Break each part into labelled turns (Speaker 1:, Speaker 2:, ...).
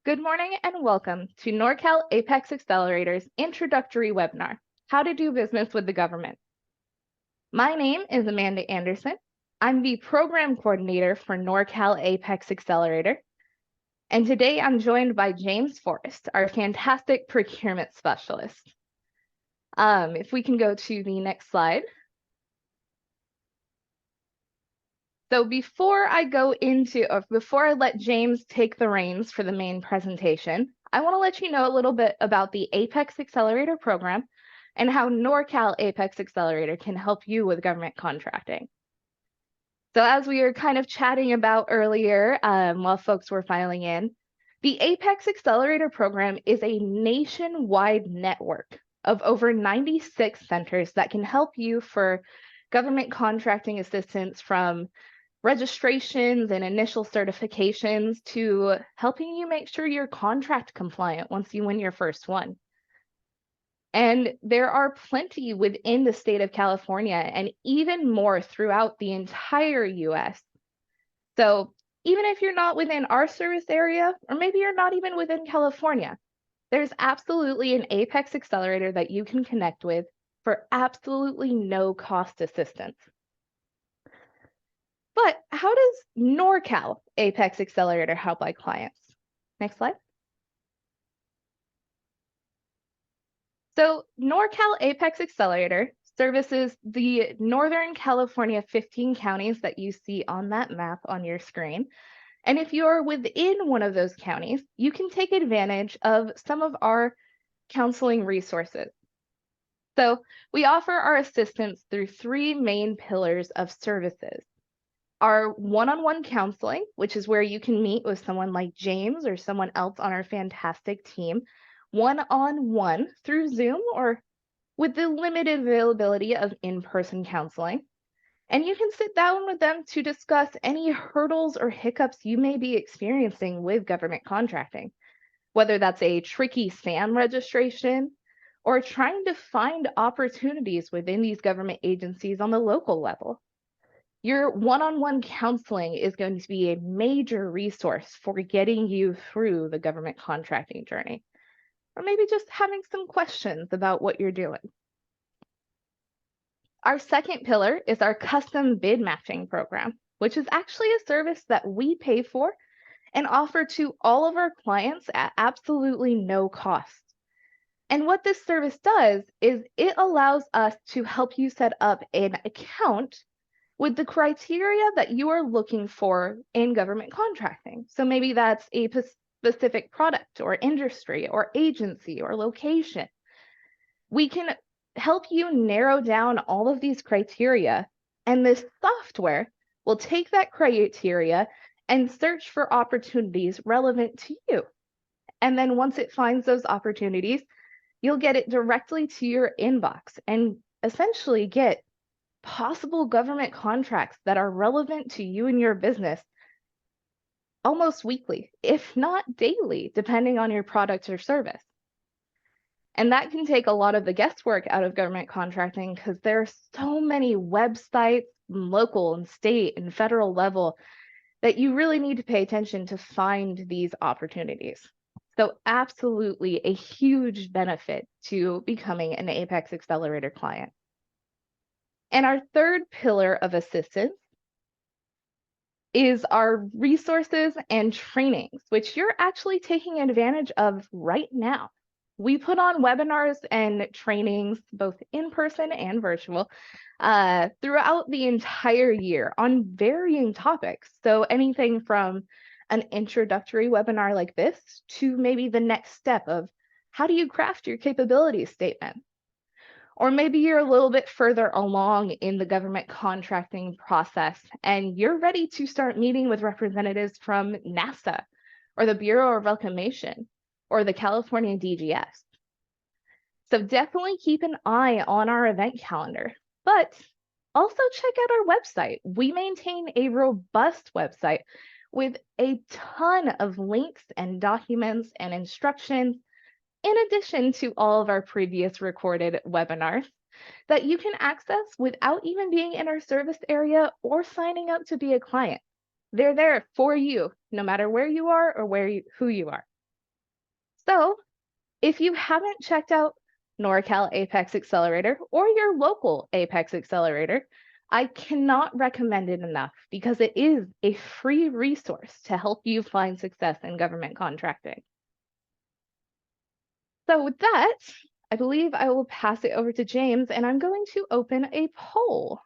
Speaker 1: Good morning and welcome to Norcal APEX Accelerator's introductory webinar, How to Do Business with the Government. My name is Amanda Anderson. I'm the program coordinator for Norcal APEX Accelerator. And today I'm joined by James Forrest, our fantastic procurement specialist. If we can go to the next slide. So before I let James take the reins for the main presentation, I want to let you know a little bit about the APEX Accelerator program and how Norcal APEX Accelerator can help you with government contracting. So as we were kind of chatting about earlier while folks were filing in, the APEX Accelerator program is a nationwide network of over 96 centers that can help you for government contracting assistance from registrations and initial certifications to helping you make sure you're contract compliant once you win your first one. And there are plenty within the state of California and even more throughout the entire US. So even if you're not within our service area, or maybe you're not even within California, there's absolutely an APEX Accelerator that you can connect with for absolutely no cost assistance. But how does Norcal APEX Accelerator help our clients? Next slide. So Norcal APEX Accelerator services the Northern California 15 counties that you see on that map on your screen. And if you're within one of those counties, you can take advantage of some of our counseling resources. So we offer our assistance through three main pillars of services. Our one-on-one counseling, which is where you can meet with someone like James or someone else on our fantastic team, one-on-one through Zoom or with the limited availability of in-person counseling. And you can sit down with them to discuss any hurdles or hiccups you may be experiencing with government contracting, whether that's a tricky SAM registration or trying to find opportunities within these government agencies on the local level. Your one-on-one counseling is going to be a major resource for getting you through the government contracting journey, or maybe just having some questions about what you're doing. Our second pillar is our custom bid matching program, which is actually a service that we pay for and offer to all of our clients at absolutely no cost. And what this service does is it allows us to help you set up an account with the criteria that you are looking for in government contracting. So maybe that's a specific product or industry or agency or location. We can help you narrow down all of these criteria, and this software will take that criteria and search for opportunities relevant to you. And then once it finds those opportunities, you'll get it directly to your inbox and essentially get possible government contracts that are relevant to you and your business almost weekly, if not daily, depending on your product or service. And that can take a lot of the guesswork out of government contracting because there are so many websites, local and state and federal level, that you really need to pay attention to find these opportunities. So absolutely a huge benefit to becoming an APEX Accelerator client. And our third pillar of assistance is our resources and trainings, which you're actually taking advantage of right now. We put on webinars and trainings, both in person and virtual, throughout the entire year on varying topics. So anything from an introductory webinar like this to maybe the next step of how do you craft your capability statement? Or maybe you're a little bit further along in the government contracting process and you're ready to start meeting with representatives from NASA or the Bureau of Reclamation or the California DGS. So definitely keep an eye on our event calendar, but also check out our website. We maintain a robust website with a ton of links and documents and instructions, in addition to all of our previous recorded webinars that you can access without even being in our service area or signing up to be a client. They're there for you, no matter where you are or who you are. So if you haven't checked out Norcal APEX Accelerator or your local APEX Accelerator, I cannot recommend it enough because it is a free resource to help you find success in government contracting. So with that, I believe I will pass it over to James, and I'm going to open a poll.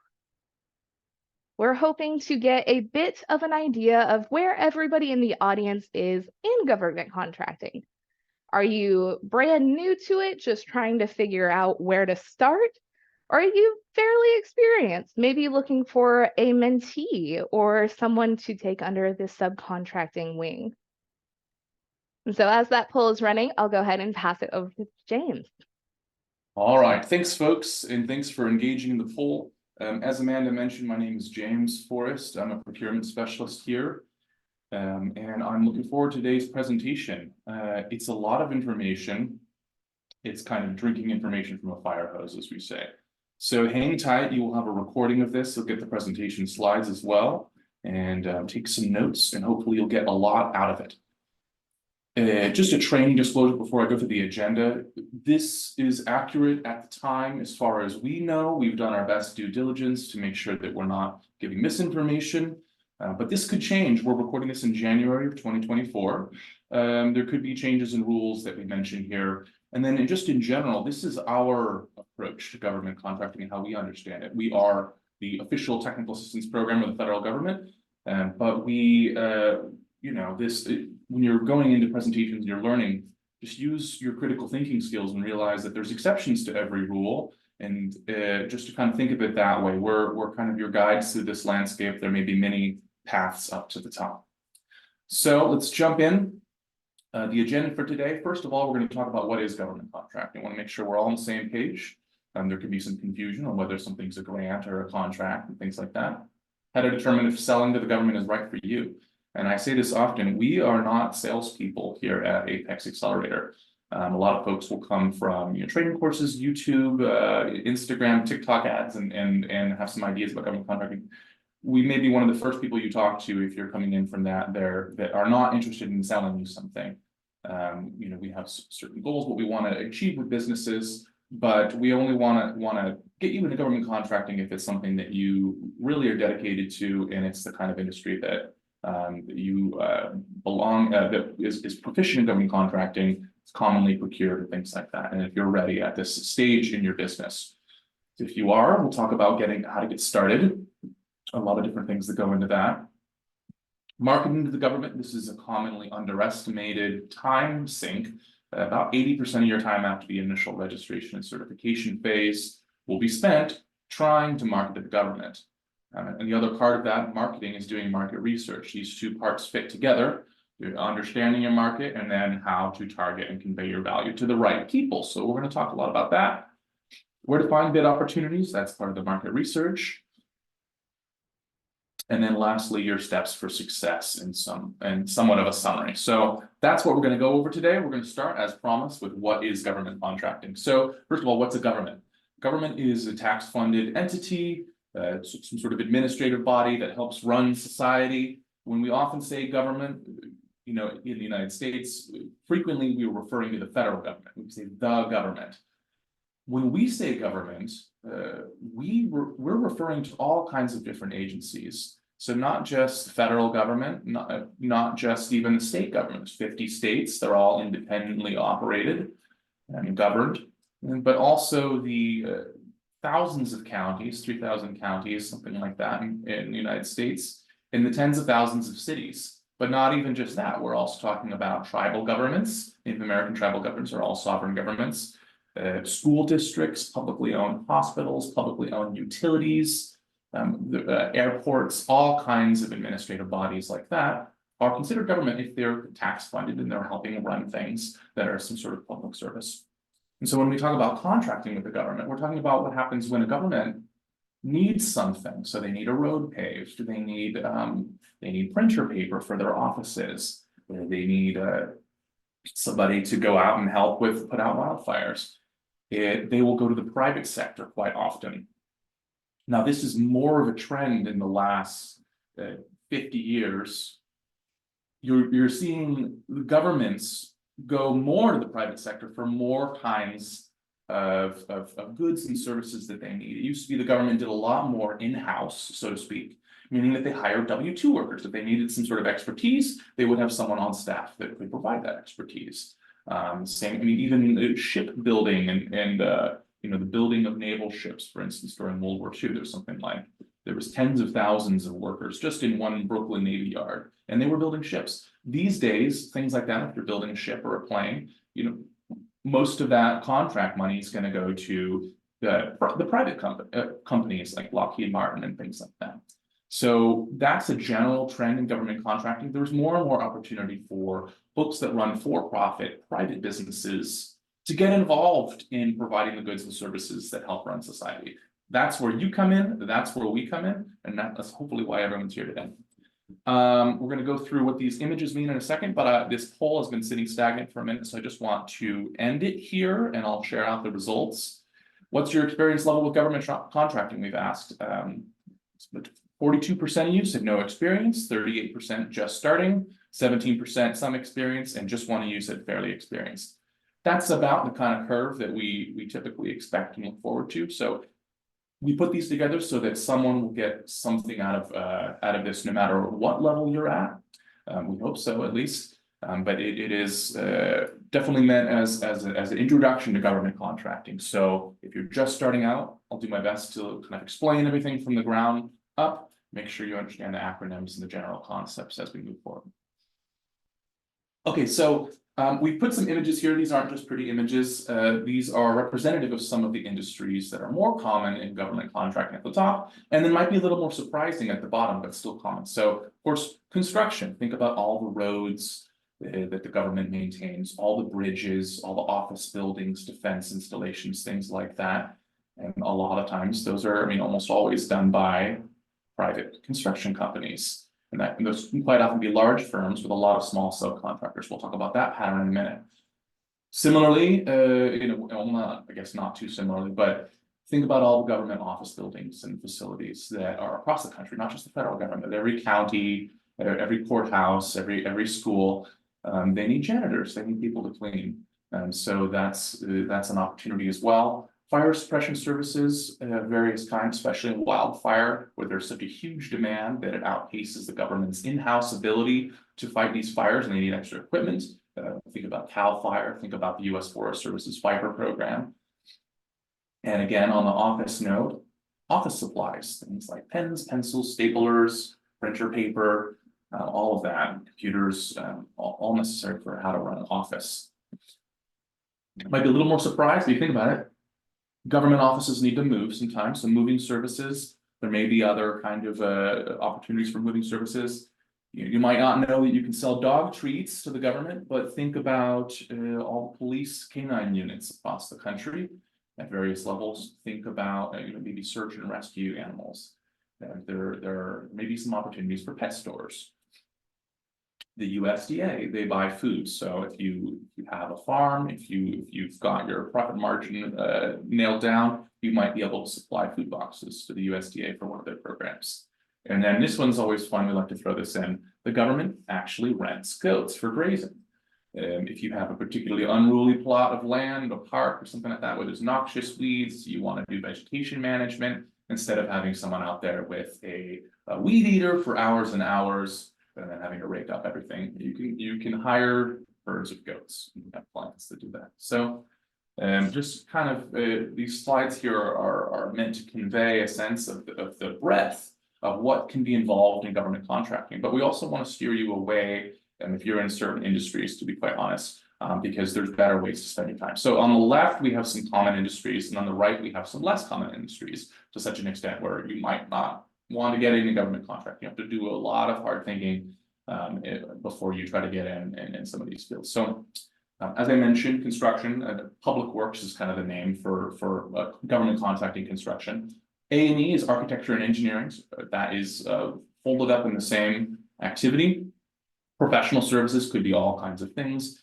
Speaker 1: We're hoping to get a bit of an idea of where everybody in the audience is in government contracting. Are you brand new to it, just trying to figure out where to start? Or are you fairly experienced, maybe looking for a mentee or someone to take under this subcontracting wing? And so as that poll is running, I'll go ahead and pass it over to James.
Speaker 2: All right, thanks folks, and thanks for engaging in the poll. As Amanda mentioned, my name is James Forrest. I'm a procurement specialist here, and I'm looking forward to today's presentation. It's a lot of information. It's kind of drinking information from a fire hose, as we say. So hang tight, you will have a recording of this. You'll get the presentation slides as well, and take some notes, and hopefully you'll get a lot out of it. Just a training disclosure before I go through the agenda. This is accurate at the time as far as we know. We've done our best due diligence to make sure that we're not giving misinformation, but this could change. We're recording this in January of 2024. There could be changes in rules that we mentioned here. And then just in general, this is our approach to government contracting and how we understand it. We are the official technical assistance program of the federal government, but we, when you're going into presentations, you're learning, just use your critical thinking skills and realize that there's exceptions to every rule. And just to kind of think of it that way, we're kind of your guides through this landscape. There may be many paths up to the top. So let's jump in. The agenda for today, first of all, we're going to talk about what is government contracting. I want to make sure we're all on the same page. There could be some confusion on whether something's a grant or a contract and things like that. How to determine if selling to the government is right for you. And I say this often, we are not salespeople here at APEX Accelerator. A lot of folks will come from training courses, YouTube, Instagram, TikTok ads, and have some ideas about government contracting. We may be one of the first people you talk to if you're coming in from that are not interested in selling you something. We have certain goals, what we want to achieve with businesses, but we only want to get you into government contracting if it's something that you really are dedicated to, and it's the kind of industry that you belong, that is proficient in government contracting, it's commonly procured and things like that. And if you're ready at this stage in your business, if you are, we'll talk about how to get started. A lot of different things that go into that. Marketing to the government, this is a commonly underestimated time sink. About 80% of your time after the initial registration and certification phase will be spent trying to market to the government. And the other part of that marketing is doing market research. These two parts fit together, understanding your market and then how to target and convey your value to the right people. So we're going to talk a lot about that. Where to find bid opportunities, that's part of the market research. And then lastly, your steps for success in somewhat of a summary. So that's what we're going to go over today. We're going to start, as promised, with what is government contracting. So first of all, what's a government? Government is a tax-funded entity, some sort of administrative body that helps run society. When we often say government, in the United States, frequently we are referring to the federal government. We say the government. When we say government, we're referring to all kinds of different agencies. So not just the federal government, not just even the state government. There's 50 states, they're all independently operated and governed, but also the thousands of counties, 3,000 counties, something like that in the United States, and the tens of thousands of cities. But not even just that, we're also talking about tribal governments. Native American tribal governments are all sovereign governments. School districts, publicly owned hospitals, publicly owned utilities, airports, all kinds of administrative bodies like that are considered government if they're tax funded and they're helping run things that are some sort of public service. And so when we talk about contracting with the government, we're talking about what happens when a government needs something. So they need a road paved, they need printer paper for their offices, they need somebody to go out and help with put out wildfires. They will go to the private sector quite often. Now, this is more of a trend in the last 50 years. You're seeing the governments go more to the private sector for more kinds of goods and services that they need. It used to be the government did a lot more in-house, so to speak, meaning that they hired W-2 workers. If they needed some sort of expertise, they would have someone on staff that could provide that expertise. Same, I mean, even shipbuilding and you know, the building of naval ships, for instance, during World War II, there's something like there was tens of thousands of workers just in one Brooklyn Navy yard, and they were building ships. These days, things like that, if you're building a ship or a plane, you know, most of that contract money is going to go to the private companies like Lockheed Martin and things like that. So that's a general trend in government contracting. There's more and more opportunity for folks that run for-profit private businesses to get involved in providing the goods and services that help run society. That's where you come in, that's where we come in, and that's hopefully why everyone's here today. We're going to go through what these images mean in a second, but this poll has been sitting stagnant for a minute, so I just want to end it here, and I'll share out the results. What's your experience level with government contracting, we've asked. 42% of you said no experience, 38% just starting, 17% some experience, and just want to use it fairly experienced. That's about the kind of curve that we typically expect and look forward to. So we put these together so that someone will get something out of this, no matter what level you're at. We hope so, at least. But it is definitely meant as an introduction to government contracting. So if you're just starting out, I'll do my best to kind of explain everything from the ground up. Make sure you understand the acronyms and the general concepts as we move forward. Okay, so we put some images here. These aren't just pretty images. These are representative of some of the industries that are more common in government contracting at the top, and then might be a little more surprising at the bottom, but still common. So, of course, construction. Think about all the roads that the government maintains, all the bridges, all the office buildings, defense installations, things like that. And a lot of times those are, I mean, almost always done by private construction companies. And those can quite often be large firms with a lot of small subcontractors. We'll talk about that pattern in a minute. Similarly, you know, well, I guess not too similarly, but think about all the government office buildings and facilities that are across the country, not just the federal government. Every county, every courthouse, every school, they need janitors. They need people to clean. So that's an opportunity as well. Fire suppression services of various kinds, especially in wildfire, where there's such a huge demand that it outpaces the government's in-house ability to fight these fires, and they need extra equipment. Think about CAL FIRE, think about the U.S. Forest Service's FIBER program. And again, on the office note, office supplies, things like pens, pencils, staplers, printer paper, all of that, computers, all necessary for how to run an office. Might be a little more surprised, but you think about it. Government offices need to move sometimes, so moving services, there may be other kind of opportunities for moving services. You might not know that you can sell dog treats to the government, but think about all the police canine units across the country at various levels. Think about you know, maybe search and rescue animals. There may be some opportunities for pet stores. The USDA, they buy food. So if you have a farm, if you've got your profit margin nailed down, you might be able to supply food boxes to the USDA for one of their programs. And then this one's always fun. We like to throw this in. The government actually rents goats for grazing. If you have a particularly unruly plot of land, a park or something like that, where there's noxious weeds, you want to do vegetation management, instead of having someone out there with a weed eater for hours and hours, and then having to rake up everything, you can hire herds of goats. You have clients that do that. So just kind of these slides here are meant to convey a sense of the breadth of what can be involved in government contracting. But we also want to steer you away, if you're in certain industries, to be quite honest, because there's better ways to spend your time. So on the left, we have some common industries, and on the right, we have some less common industries, to such an extent where you might not want to get into government contract. You have to do a lot of hard thinking before you try to get in some of these fields. So as I mentioned, construction, public works is kind of the name for government contracting construction. A&E is architecture and engineering. So that is folded up in the same activity. Professional services could be all kinds of things.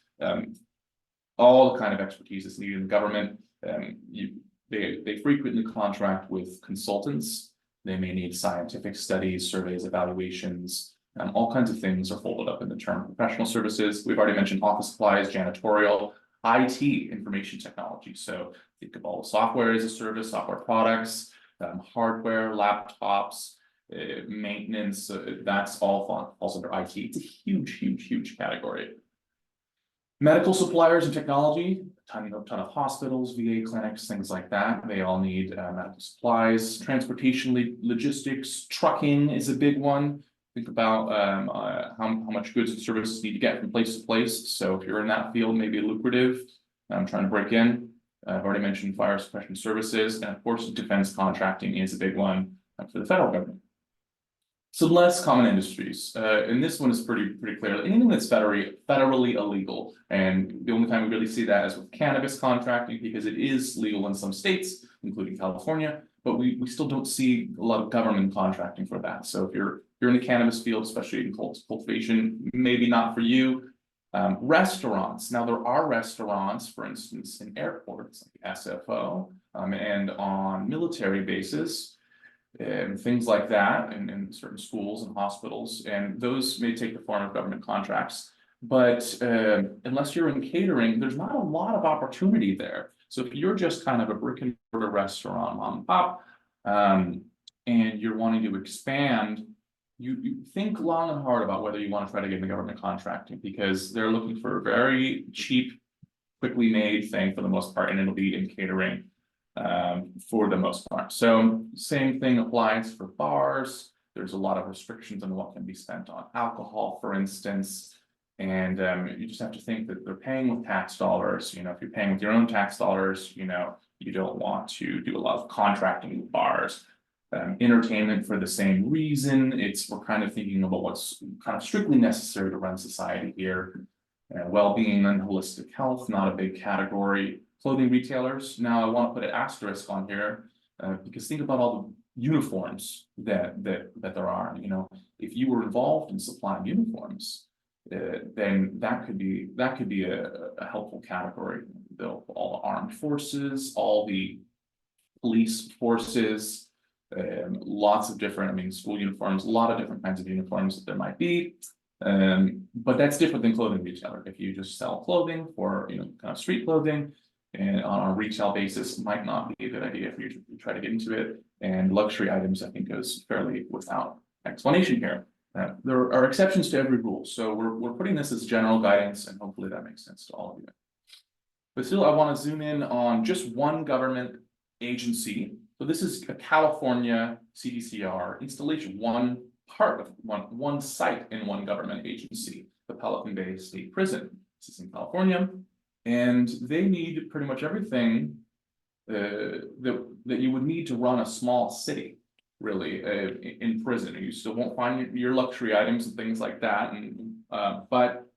Speaker 2: All the kind of expertise that's needed in government. They frequently contract with consultants. They may need scientific studies, surveys, evaluations, All kinds of things are folded up in the term professional services. We've already mentioned office supplies, janitorial, IT, information technology. So think of all the software as a service, software products, hardware, laptops, maintenance. That's all falls under IT. It's a huge category. Medical suppliers and technology, a ton of hospitals, VA clinics, things like that. They all need medical supplies. Transportation, logistics, trucking is a big one. Think about how much goods and services need to get from place to place. So if you're in that field, maybe lucrative, trying to break in. I've already mentioned fire suppression services, and of course, defense contracting is a big one for the federal government. Some less common industries, and this one is pretty clear. Anything that's federally illegal, and the only time we really see that is with cannabis contracting, because it is legal in some states, including California, but we still don't see a lot of government contracting for that. So if you're in the cannabis field, especially in cultivation, maybe not for you. Restaurants. Now there are restaurants, for instance, in airports like SFO, and on military bases. And things like that in certain schools and hospitals, and those may take the form of government contracts. But unless you're in catering, there's not a lot of opportunity there. So if you're just kind of a brick and mortar restaurant mom and pop, and you're wanting to expand, you think long and hard about whether you want to try to get into government contracting, because they're looking for a very cheap, quickly made thing for the most part, and it'll be in catering. For the most part. So same thing applies for bars. There's a lot of restrictions on what can be spent on alcohol, for instance. And you just have to think that they're paying with tax dollars. You know, if you're paying with your own tax dollars, you know, you don't want to do a lot of contracting with bars. Entertainment for the same reason. We're kind of thinking about what's kind of strictly necessary to run society here. Well-being and holistic health, not a big category. Clothing retailers. Now I want to put an asterisk on here because think about all the uniforms that there are. You know, if you were involved in supplying uniforms, then that could be a helpful category. All the armed forces, all the police forces, lots of different. I mean, school uniforms, a lot of different kinds of uniforms that there might be. But that's different than clothing retailer. If you just sell clothing for kind of street clothing. And on a retail basis, might not be a good idea for you to try to get into it. And luxury items, I think, goes fairly without explanation here. There are exceptions to every rule, so we're putting this as general guidance, and hopefully that makes sense to all of you. But still, I want to zoom in on just one government agency. So this is a California CDCR installation, one part of one site in one government agency, the Pelican Bay State Prison. This is in California. And they need pretty much everything that you would need to run a small city, really, in prison. You still won't find your luxury items and things like that, but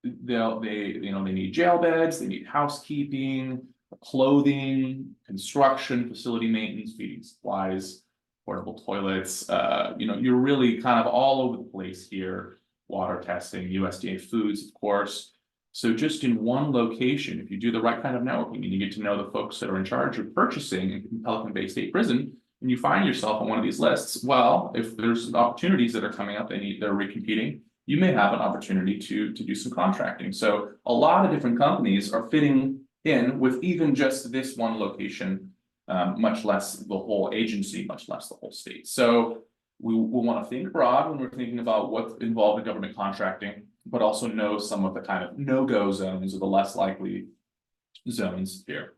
Speaker 2: they need jail beds, they need housekeeping, clothing, construction, facility maintenance, feeding supplies, portable toilets. You're really kind of all over the place here. Water testing, USDA foods, of course. So just in one location, if you do the right kind of networking and you get to know the folks that are in charge of purchasing in Pelican Bay State Prison, and you find yourself on one of these lists, well, if there's opportunities that are coming up, they're recompeting, you may have an opportunity to do some contracting. So a lot of different companies are fitting in with even just this one location, much less the whole agency, much less the whole state. So we want to think broad when we're thinking about what's involved in government contracting, but also know some of the kind of no-go zones or the less likely zones here.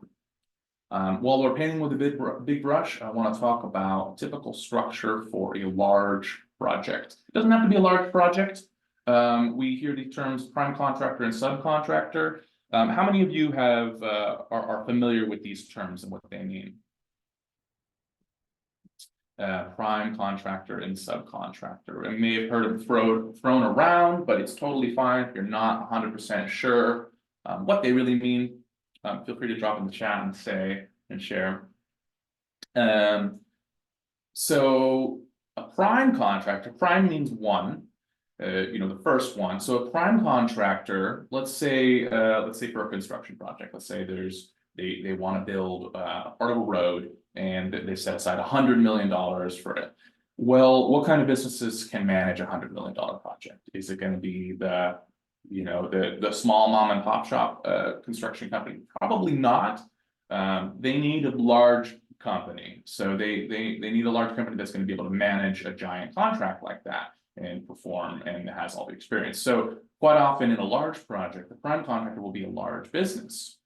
Speaker 2: While we're painting with a big brush, I want to talk about typical structure for a large project. It doesn't have to be a large project. We hear the terms prime contractor and subcontractor. How many of you are familiar with these terms and what they mean? Prime contractor and subcontractor. I may have heard them thrown around, but it's totally fine if you're not 100% sure what they really mean. Feel free to drop in the chat and say and share. So a prime contractor, prime means one, the first one. So a prime contractor, let's say for a construction project, let's say they want to build a part of a road, and they set aside $100 million for it. Well, what kind of businesses can manage $100 million project? Is it going to be the, the small mom and pop shop construction company? Probably not. They need a large company. So they need a large company that's going to be able to manage a giant contract like that and perform and has all the experience. So quite often in a large project, the prime contractor will be a large business.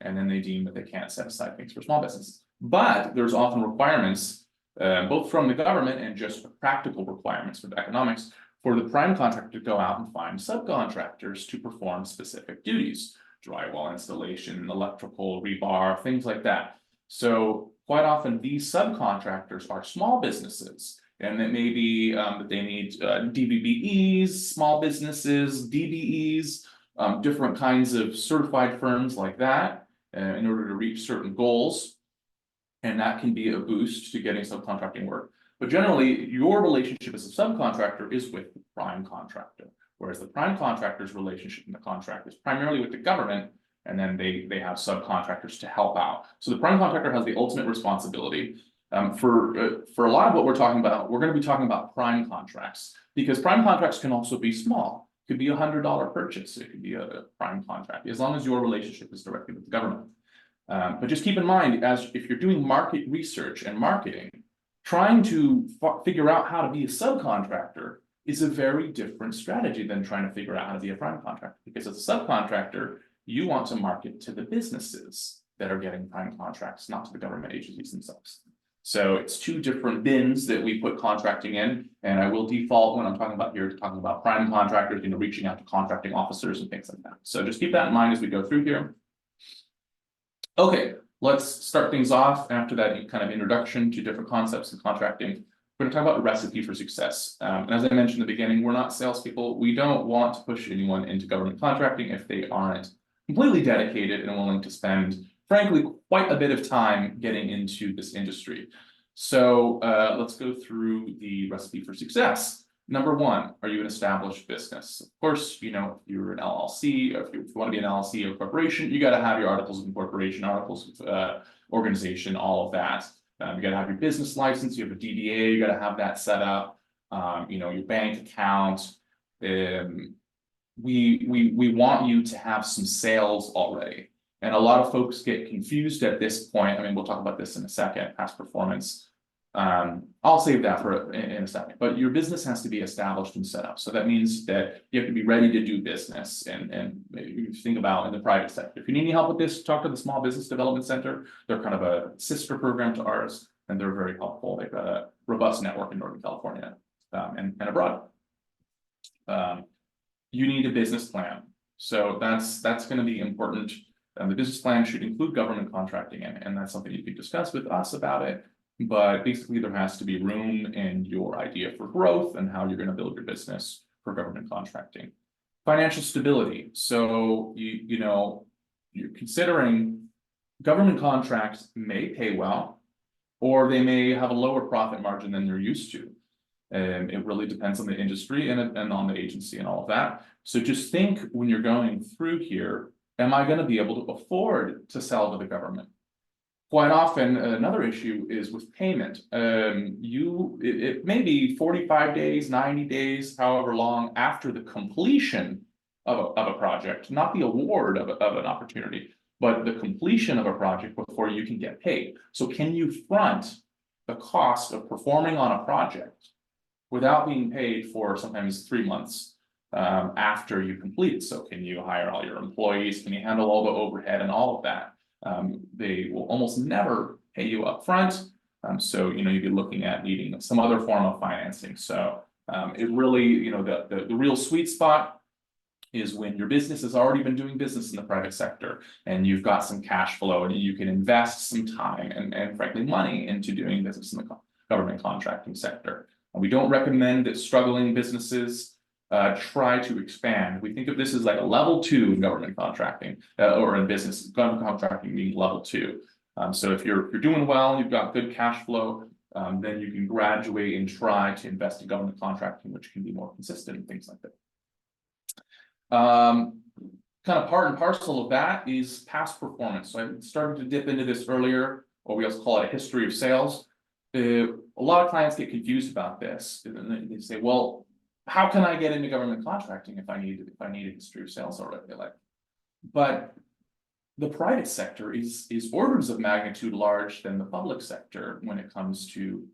Speaker 2: And then they deem that they can't set aside things for small business. But there's often requirements, both from the government and just practical requirements for the economics, for the prime contractor to go out and find subcontractors to perform specific duties, drywall installation, electrical, rebar, things like that. So quite often these subcontractors are small businesses, and it may be that they need DBBEs, small businesses, DBEs, different kinds of certified firms like that, in order to reach certain goals. And that can be a boost to getting subcontracting work. But generally, your relationship as a subcontractor is with the prime contractor, whereas the prime contractor's relationship in the contract is primarily with the government, and then they have subcontractors to help out. So the prime contractor has the ultimate responsibility. For a lot of what we're talking about, we're going to be talking about prime contracts, because prime contracts can also be small. It could be $100 purchase. It could be a prime contract, as long as your relationship is directly with the government. But just keep in mind, if you're doing market research and marketing, trying to figure out how to be a subcontractor is a very different strategy than trying to figure out how to be a prime contractor. Because as a subcontractor, you want to market to the businesses that are getting prime contracts, not to the government agencies themselves. So it's two different bins that we put contracting in, and I will default when I'm talking about here to talking about prime contractors, reaching out to contracting officers and things like that. So just keep that in mind as we go through here. Okay, let's start things off after that kind of introduction to different concepts in contracting. We're going to talk about a recipe for success. And as I mentioned in the beginning, we're not salespeople. We don't want to push anyone into government contracting if they aren't completely dedicated and willing to spend, frankly, quite a bit of time getting into this industry. So let's go through the recipe for success. Number one, are you an established business? Of course, if you're an LLC, or if you want to be an LLC or corporation, you got to have your articles of incorporation, articles of organization, all of that. You got to have your business license, you have a DBA, you got to have that set up, your bank account. We want you to have some sales already. And a lot of folks get confused at this point. I mean, we'll talk about this in a second, past performance. I'll save that for in a second, but your business has to be established and set up. So that means that you have to be ready to do business, and maybe you think about in the private sector. If you need any help with this, talk to the Small Business Development Center. They're kind of a sister program to ours, and they're very helpful. They've got a robust network in Northern California and abroad. You need a business plan. So that's going to be important. The business plan should include government contracting in it, and that's something you can discuss with us about it. But basically, there has to be room in your idea for growth and how you're going to build your business for government contracting. Financial stability. So you're considering government contracts may pay well, or they may have a lower profit margin than they're used to. And it really depends on the industry and on the agency and all of that. So just think when you're going through here, am I going to be able to afford to sell to the government? Quite often, another issue is with payment. It may be 45 days, 90 days, however long after the completion of a project, not the award of an opportunity, but the completion of a project before you can get paid. So can you front the cost of performing on a project without being paid for sometimes 3 months after you complete it? So can you hire all your employees? Can you handle all the overhead and all of that? They will almost never pay you up front. So, you'd be looking at needing some other form of financing. So it really, the real sweet spot is when your business has already been doing business in the private sector and you've got some cash flow and you can invest some time and frankly money into doing business in the government contracting sector. And we don't recommend that struggling businesses try to expand. We think of this as like a level 2 in government contracting or in business. Government contracting being level 2. So if you're doing well, you've got good cash flow, then you can graduate and try to invest in government contracting, which can be more consistent and things like that. Kind of part and parcel of that is past performance. So I started to dip into this earlier, or we also call it a history of sales. a lot of clients get confused about this, and they say, well, how can I get into government contracting if I need a history of sales already? But the private sector is orders of magnitude large than the public sector when it comes to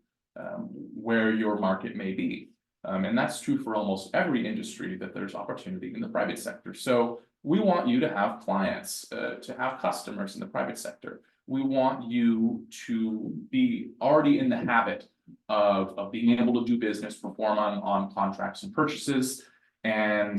Speaker 2: where your market may be. And that's true for almost every industry, that there's opportunity in the private sector. So we want you to have clients, to have customers in the private sector. We want you to be already in the habit of being able to do business, perform on contracts and purchases, and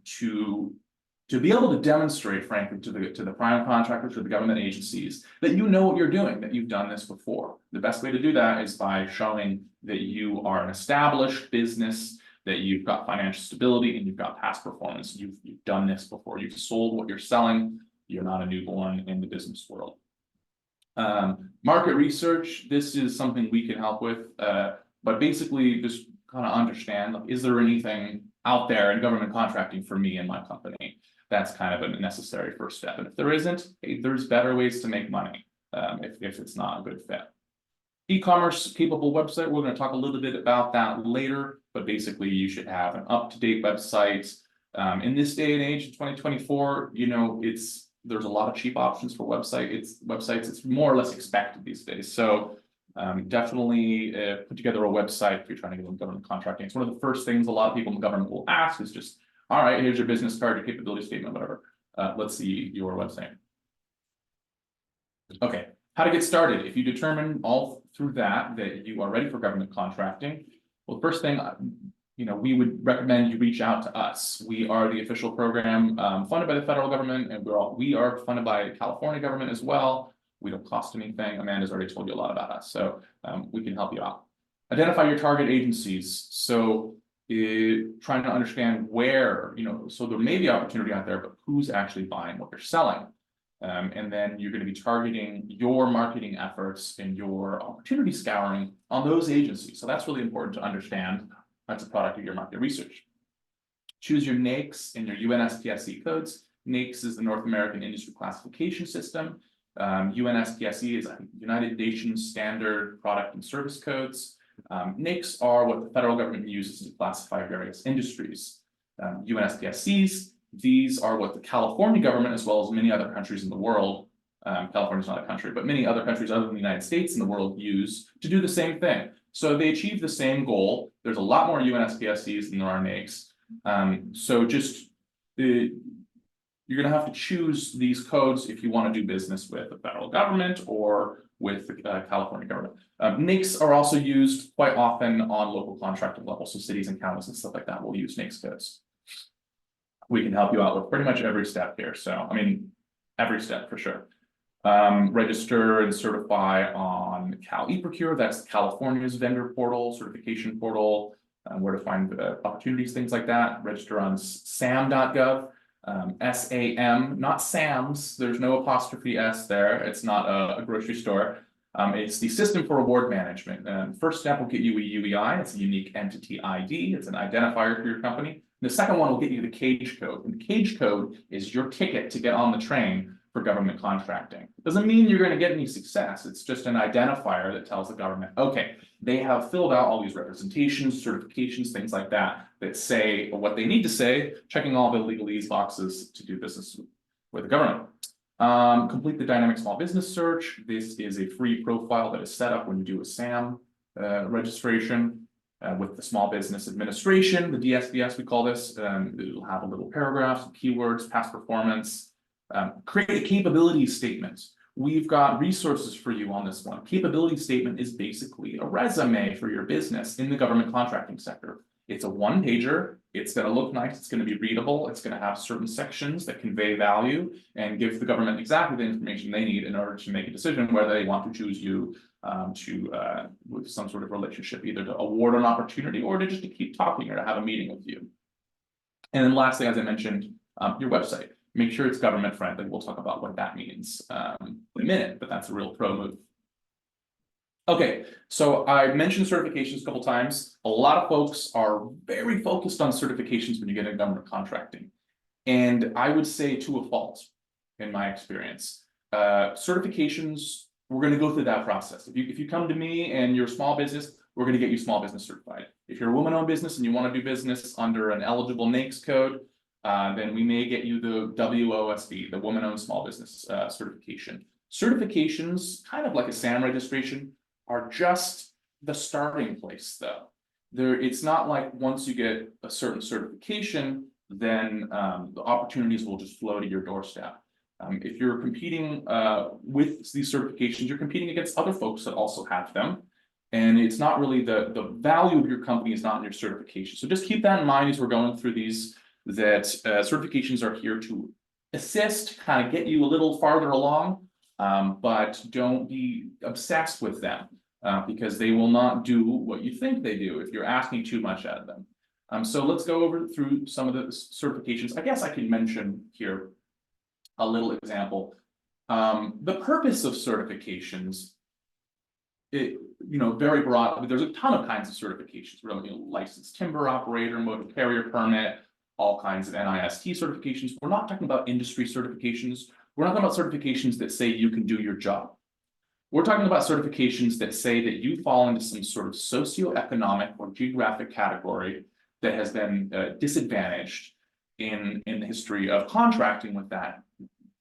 Speaker 2: to be able to demonstrate, frankly, to the prime contractors, to the government agencies, that you know what you're doing, that you've done this before. The best way to do that is by showing that you are an established business, that you've got financial stability, and you've got past performance. You've done this before. You've sold what you're selling. You're not a newborn in the business world. Market research, this is something we can help with, but basically just kind of understand, like, is there anything out there in government contracting for me and my company? That's kind of a necessary first step. And if there isn't, hey, there's better ways to make money if it's not a good fit. E-commerce capable website, we're going to talk a little bit about that later, but basically you should have an up-to-date website. In this day and age, 2024, you know, there's a lot of cheap options for websites. It's more or less expected these days. So definitely put together a website if you're trying to get into government contracting. It's one of the first things a lot of people in the government will ask is just, all right, here's your business card, your capability statement, whatever. Let's see your website. Okay, how to get started. If you determine all through that you are ready for government contracting, well, first thing, you know, we would recommend you reach out to us. We are the official program funded by the federal government, and we are funded by California government as well. We don't cost anything. Amanda's already told you a lot about us, so we can help you out. Identify your target agencies. So trying to understand where, you know, so there may be opportunity out there, but who's actually buying what you're selling. And then you're going to be targeting your marketing efforts and your opportunity scouring on those agencies. So that's really important to understand. That's a product of your market research. Choose your NAICS and your UNSPSE codes. NAICS is the North American Industry Classification System. UNSPSE is United Nations Standard Product and Service Codes. NAICS are what the federal government uses to classify various industries. UNSPSEs, these are what the California government, as well as many other countries in the world, California is not a country, but many other countries other than the United States in the world use to do the same thing. So they achieve the same goal. There's a lot more UNSPSEs than there are NAICS. So just you're going to have to choose these codes if you want to do business with the federal government or with the California government. NAICS are also used quite often on local contracting levels, so cities and counties and stuff like that will use NAICS codes. We can help you out with pretty much every step here. So, I mean, every step for sure. Register and certify on Cal eProcure, that's California's vendor portal, certification portal, where to find opportunities, things like that. Register on sam.gov. SAM, not SAMS, there's no apostrophe S there, it's not a grocery store. It's the System for Award Management. First step will get you a UEI, it's a unique entity ID, it's an identifier for your company. The second one will get you the CAGE code, and the CAGE code is your ticket to get on the train for government contracting. Doesn't mean you're going to get any success, it's just an identifier that tells the government, okay, they have filled out all these representations, certifications, things like that, that say what they need to say, checking all the legalese boxes to do business with the government. Complete the dynamic small business search. This is a free profile that is set up when you do a SAM registration with the Small Business Administration, the DSBS we call this. It'll have a little paragraph, some keywords, past performance. Create a capability statement. We've got resources for you on this one. Capability statement is basically a resume for your business in the government contracting sector. It's a one-pager. It's going to look nice. It's going to be readable. It's going to have certain sections that convey value and give the government exactly the information they need in order to make a decision whether they want to choose you with some sort of relationship, either to award an opportunity or to just to keep talking or to have a meeting with you. And then lastly, as I mentioned, your website. Make sure it's government friendly. We'll talk about what that means in a minute, but that's a real pro move. Okay, so I mentioned certifications a couple times. A lot of folks are very focused on certifications when you get into government contracting. And I would say to a fault, in my experience. Certifications, we're going to go through that process. If you come to me and you're a small business, we're going to get you small business certified. If you're a woman-owned business and you want to do business under an eligible NAICS code, then we may get you the WOSB, the Woman-Owned Small Business certification. Certifications, kind of like a SAM registration, are just the starting place, though. It's not like once you get a certain certification, then the opportunities will just flow to your doorstep. If you're competing with these certifications, you're competing against other folks that also have them. And it's not really the value of your company is not in your certification. So just keep that in mind as we're going through these, that certifications are here to assist, kind of get you a little farther along, but don't be obsessed with them because they will not do what you think they do if you're asking too much out of them. So let's go through some of the certifications. I guess I can mention here a little example. The purpose of certifications, very broad. There's a ton of kinds of certifications, really, licensed timber operator, motor carrier permit, all kinds of NIST certifications. We're not talking about industry certifications. We're not talking about certifications that say you can do your job. We're talking about certifications that say that you fall into some sort of socioeconomic or geographic category that has been disadvantaged in the history of contracting with that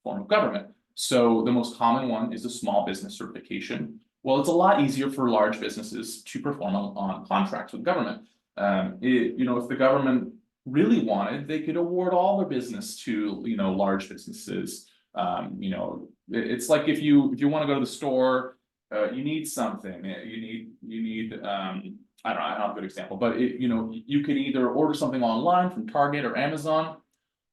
Speaker 2: form of government. So the most common one is a small business certification. Well, it's a lot easier for large businesses to perform on contracts with government. If the government really wanted, they could award all their business to large businesses. It's like if you want to go to the store, you need something. You need I don't know, I don't have a good example, but you could either order something online from Target or Amazon,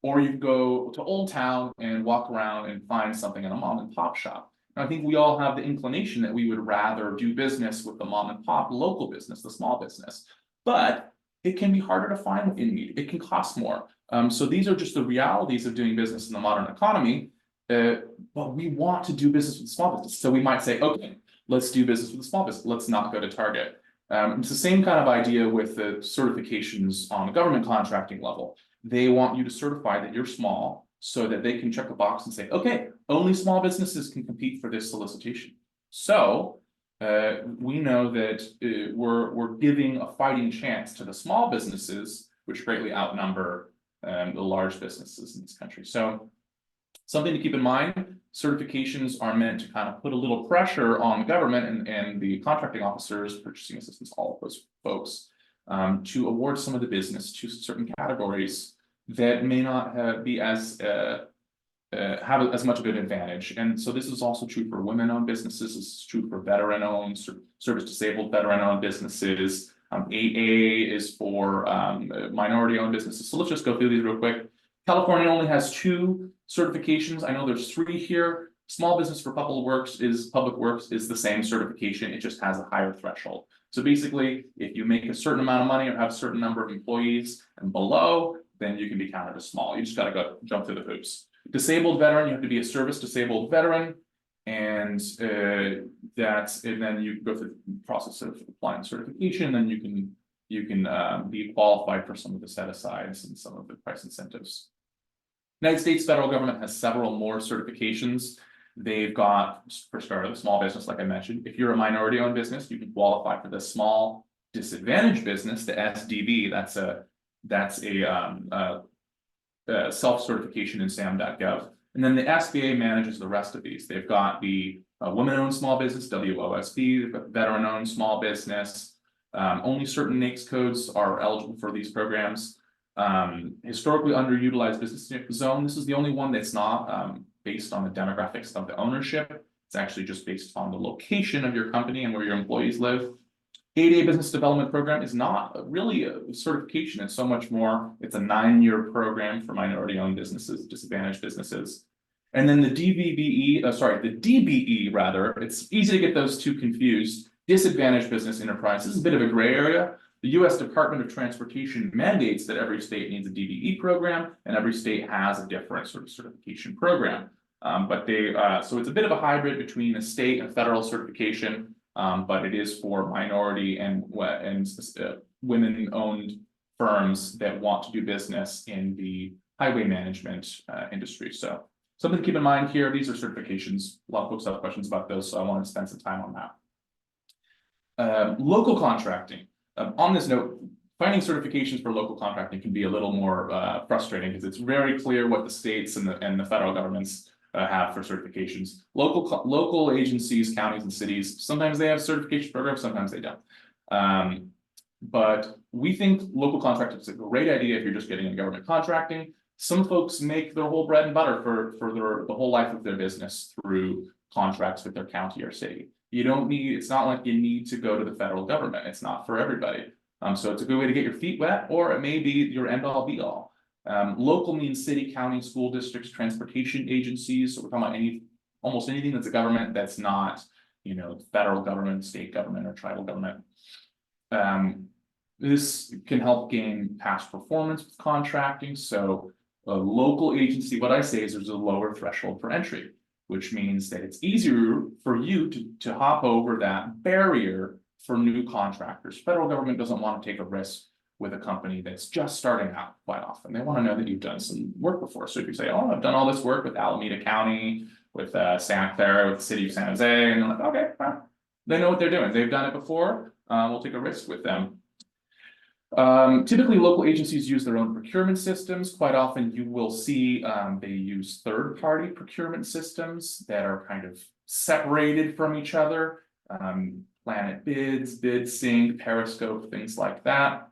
Speaker 2: or you can go to Old Town and walk around and find something in a mom and pop shop. And I think we all have the inclination that we would rather do business with the mom and pop local business, the small business, but it can be harder to find what you need. It can cost more. So these are just the realities of doing business in the modern economy. But we want to do business with small business. So we might say, okay, let's do business with a small business. Let's not go to Target. It's the same kind of idea with the certifications on the government contracting level. They want you to certify that you're small so that they can check a box and say, okay, only small businesses can compete for this solicitation. So we know that we're giving a fighting chance to the small businesses, which greatly outnumber the large businesses in this country. So something to keep in mind, certifications are meant to kind of put a little pressure on the government and the contracting officers, purchasing assistants, all of those folks, to award some of the business to certain categories that may not be as have as much of an advantage. And so this is also true for women-owned businesses. This is true for veteran-owned, service-disabled veteran-owned businesses. AA is for minority-owned businesses. So let's just go through these real quick. California only has 2 certifications. I know there's 3 here. Small business for public works is the same certification. It just has a higher threshold. So basically, if you make a certain amount of money or have a certain number of employees and below, then you can be counted as small. You just got to go jump through the hoops. Disabled veteran, you have to be a service disabled veteran, and then you go through the process of applying certification. Then you can be qualified for some of the set asides and some of the price incentives. United States federal government has several more certifications. They've got, for starters, the small business, like I mentioned. If you're a minority-owned business, you can qualify for the small disadvantaged business, the SDB. That's a self-certification in SAM.gov. And then the SBA manages the rest of these. They've got the women-owned small business, WOSB. They've got veteran-owned small business. Only certain NAICS codes are eligible for these programs. Historically underutilized business zone. This is the only one that's not based on the demographics of the ownership. It's actually just based on the location of your company and where your employees live. 8A business development program is not really a certification. It's so much more. It's a 9-year program for minority-owned businesses, disadvantaged businesses. And then the DBE rather, it's easy to get those two confused. Disadvantaged business enterprise. This is a bit of a gray area. The U.S. Department of Transportation mandates that every state needs a DBE program, and every state has a different sort of certification program. So it's a bit of a hybrid between a state and federal certification, but it is for minority and women-owned firms that want to do business in the highway management industry. So Something to keep in mind here, these are certifications. A lot of folks have questions about those, so I want to spend some time on that. Local contracting. On this note, finding certifications for local contracting can be a little more frustrating because it's very clear what the states and the federal governments have for certifications. Local agencies, counties and cities, sometimes they have certification programs, sometimes they don't. But we think local contracting is a great idea if you're just getting into government contracting. Some folks make their whole bread and butter for the whole life of their business through contracts with their county or city. You don't need, it's not like you need to go to the federal government. It's not for everybody. So it's a good way to get your feet wet, or it may be your end all be all. Local means city, county, school districts, transportation agencies. So we're talking about almost anything that's a government that's not, federal government, state government, or tribal government. This can help gain past performance with contracting. So a local agency, what I say is there's a lower threshold for entry, which means that it's easier for you to hop over that barrier for new contractors. Federal government doesn't want to take a risk with a company that's just starting out quite often. They want to know that you've done some work before. So if you say, oh, I've done all this work with Alameda County, with Santa Clara, with the city of San Jose, and they're like, okay, well, they know what they're doing. They've done it before. We'll take a risk with them. Typically, local agencies use their own procurement systems. Quite often you will see they use third-party procurement systems that are kind of separated from each other. Planet Bids, BidSync, Periscope, things like that.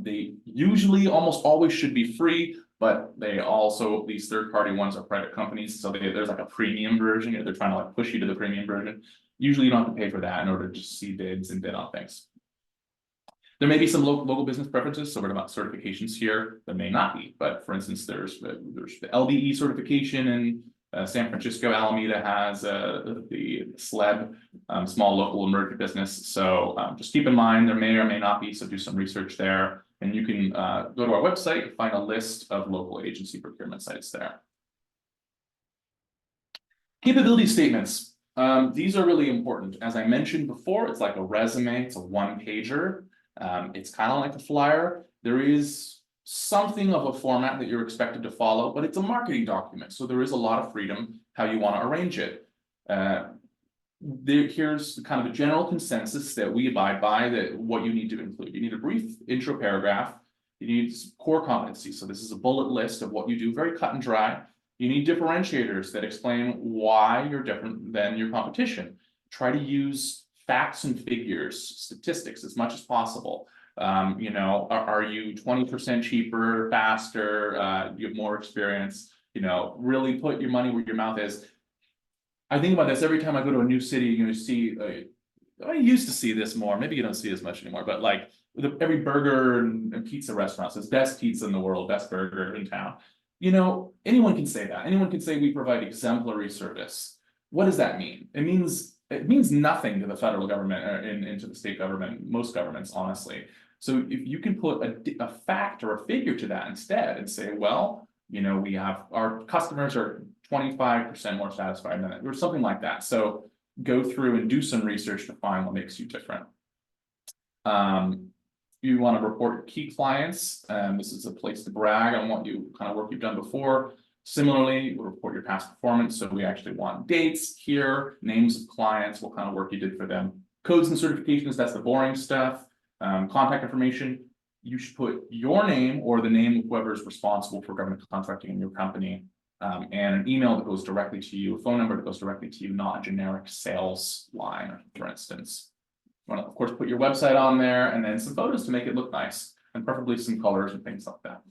Speaker 2: They usually almost always should be free, but they also, these third-party ones are private companies, so there's like a premium version, they're trying to like push you to the premium version. Usually you don't have to pay for that in order to just see bids and bid on things. There may be some local business preferences, so we're about certifications here. There may not be, but for instance, there's the LBE certification in San Francisco. Alameda has the SLEB, small local emerging business. So just keep in mind there may or may not be, so do some research there. And you can go to our website and find a list of local agency procurement sites there. Capability statements. These are really important. As I mentioned before, it's like a resume, it's a one-pager. It's kind of like a flyer. There is something of a format that you're expected to follow, but it's a marketing document. So there is a lot of freedom how you want to arrange it. Here's kind of a general consensus that we abide by, that what you need to include. You need a brief intro paragraph. You need core competency. So this is a bullet list of what you do, very cut and dry. You need differentiators that explain why you're different than your competition. Try to use facts and figures, statistics as much as possible. Are you 20% cheaper, faster, you have more experience, really put your money where your mouth is. I think about this every time I go to a new city. You see, I used to see this more, maybe you don't see as much anymore, but like every burger and pizza restaurant says best pizza in the world, best burger in town. Anyone can say that. Anyone can say we provide exemplary service. What does that mean? It means nothing to the federal government or into the state government, most governments, honestly. So if you can put a fact or a figure to that instead and say, well, we have our customers are 25% more satisfied than it, or something like that. So go through and do some research to find what makes you different. You want to report key clients. This is a place to brag on what kind of work you've done before. Similarly, we'll report your past performance. So we actually want dates here, names of clients, what kind of work you did for them. Codes and certifications, that's the boring stuff. Contact information, you should put your name or the name of whoever is responsible for government contracting in your company, and an email that goes directly to you, a phone number that goes directly to you, not a generic sales line, for instance. You want to, of course, put your website on there and then some photos to make it look nice, and preferably some colors and things like that.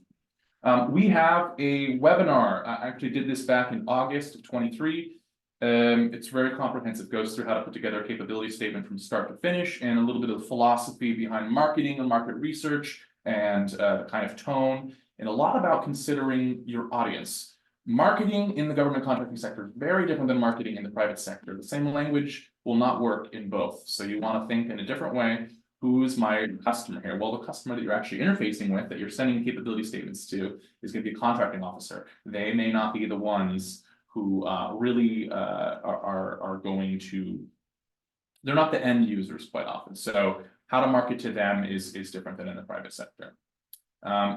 Speaker 2: We have a webinar. I actually did this back in August of 23. It's very comprehensive, goes through how to put together a capability statement from start to finish, and a little bit of the philosophy behind marketing and market research, and the kind of tone, and a lot about considering your audience. Marketing in the government contracting sector is very different than marketing in the private sector. The same language will not work in both. So you want to think in a different way. Who's my customer here? Well, the customer that you're actually interfacing with, that you're sending capability statements to, is going to be a contracting officer. They may not be the ones who really are going to, they're not the end users quite often. So how to market to them is different than in the private sector.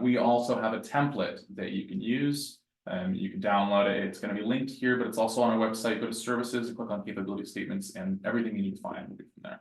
Speaker 2: We also have a template that you can use. You can download it. It's going to be linked here, but it's also on our website. Go to services and click on capability statements, and everything you need to find will be from there.